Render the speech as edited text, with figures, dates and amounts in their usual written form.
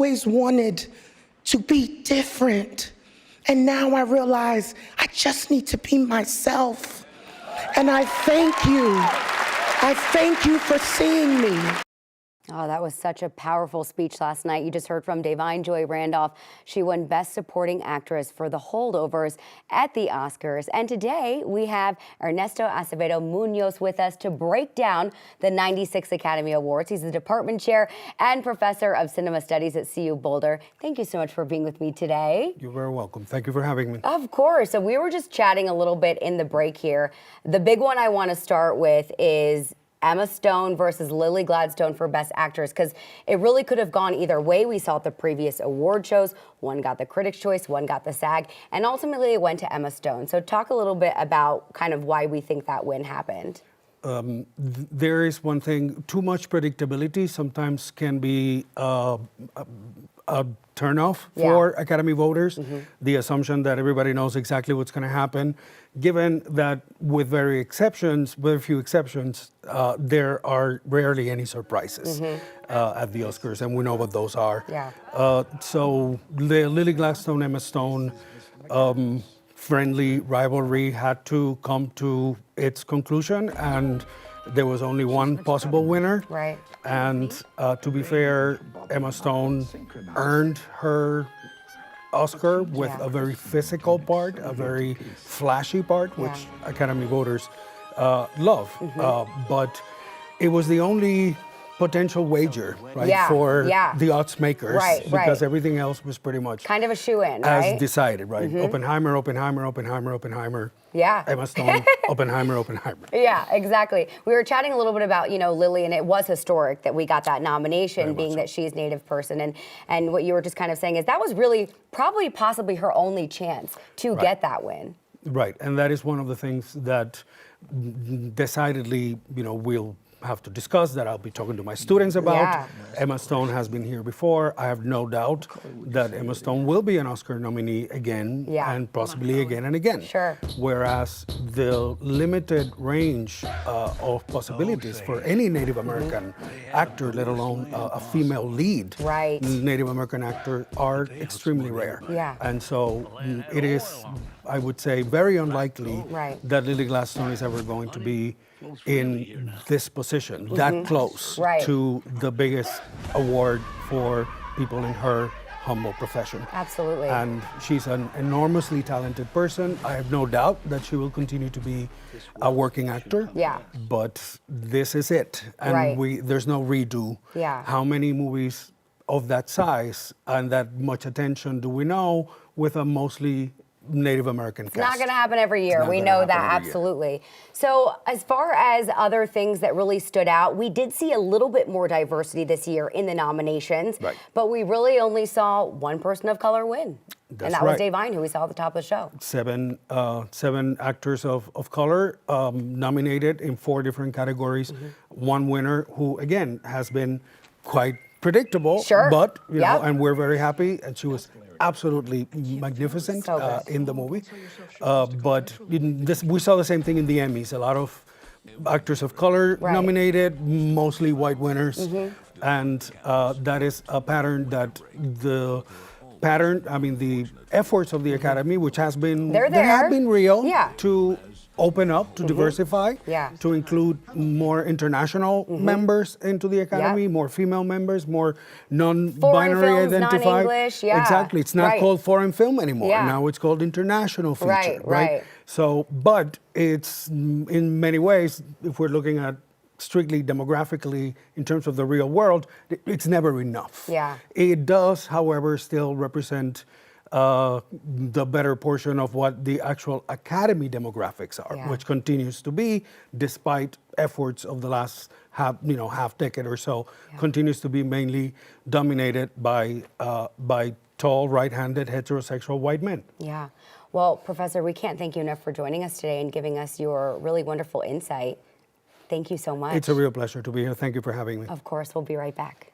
always wanted to be different. And now I realize I just need to be myself. And I thank you. I thank you for seeing me. Oh, that was such a powerful speech last night. You just heard from Da'Vine Joy Randolph. She won Best Supporting Actress for The Holdovers at the Oscars. And today we have Ernesto Acevedo Munoz with us to break down the 96 Academy Awards. He's the department chair and professor of cinema studies at CU Boulder. Thank you so much for being with me today. You're very welcome. Thank you for having me. Of course. So we were just chatting a little bit in the break here. The big one I want to start with is Emma Stone versus Lily Gladstone for Best Actress, because it really could have gone either way. We saw at the previous award shows. One got the Critics' Choice, one got the SAG, and ultimately it went to Emma Stone. So talk a little bit about kind of why we think that win happened. There is one thing, too much predictability sometimes can be a turnoff for Academy voters. The assumption that everybody knows exactly what's going to happen, given that with very few exceptions, there are rarely any surprises at the Oscars, and we know what those are. So the Lily Gladstone, Emma Stone friendly rivalry had to come to its conclusion, and there was only one possible winner. Right. And to be fair, Emma Stone earned her Oscar with a very physical part, a very flashy part, which Academy voters love. But it was the only potential wager, right, for the odds makers, because everything else was pretty much kind of a shoe-in, as decided, right? Oppenheimer, Oppenheimer, Oppenheimer, Oppenheimer. Emma Stone, Oppenheimer, Oppenheimer. Yeah, exactly. We were chatting a little bit about, Lily, and it was historic that we got that nomination, being that she's Native person. And what you were just kind of saying is that was really probably possibly her only chance to get that win. Right, and that is one of the things that decidedly, we'll have to discuss, that I'll be talking to my students about. Emma Stone has been here before. I have no doubt that Emma Stone will be an Oscar nominee again, and possibly again and again. Whereas the limited range of possibilities for any Native American actor, let alone a female lead Native American actor, are extremely rare. And so it is, I would say, very unlikely that Lily Gladstone is ever going to be in this position, that close to the biggest award for people in her humble profession. Absolutely. And she's an enormously talented person. I have no doubt that she will continue to be a working actor. But this is it. And there's no redo. How many movies of that size and that much attention do we know with a mostly Native American cast? It's not going to happen every year. We know that, absolutely. So as far as other things that really stood out, we did see a little bit more diversity this year in the nominations, but we really only saw one person of color win. And that was Da'Vine, who we saw at the top of the show. Seven actors of color nominated in 4 different categories. One winner who, again, has been quite predictable, but, and we're very happy, and she was absolutely magnificent in the movie. But we saw the same thing in the Emmys. A lot of actors of color nominated, mostly white winners. And that is a pattern that the efforts of the Academy, which has been, they have been real to open up, to diversify, to include more international members into the Academy, more female members, more non-binary identified. Non-English, Exactly. It's not called foreign film anymore. Now it's called international feature, right? So, but it's in many ways, if we're looking at strictly demographically in terms of the real world, it's never enough. It does, however, still represent the better portion of what the actual Academy demographics are, which continues to be, despite efforts of the last half decade or so, continues to be mainly dominated by tall, right-handed, heterosexual white men. Well, Professor, we can't thank you enough for joining us today and giving us your really wonderful insight. Thank you so much. It's a real pleasure to be here. Thank you for having me. Of course, we'll be right back.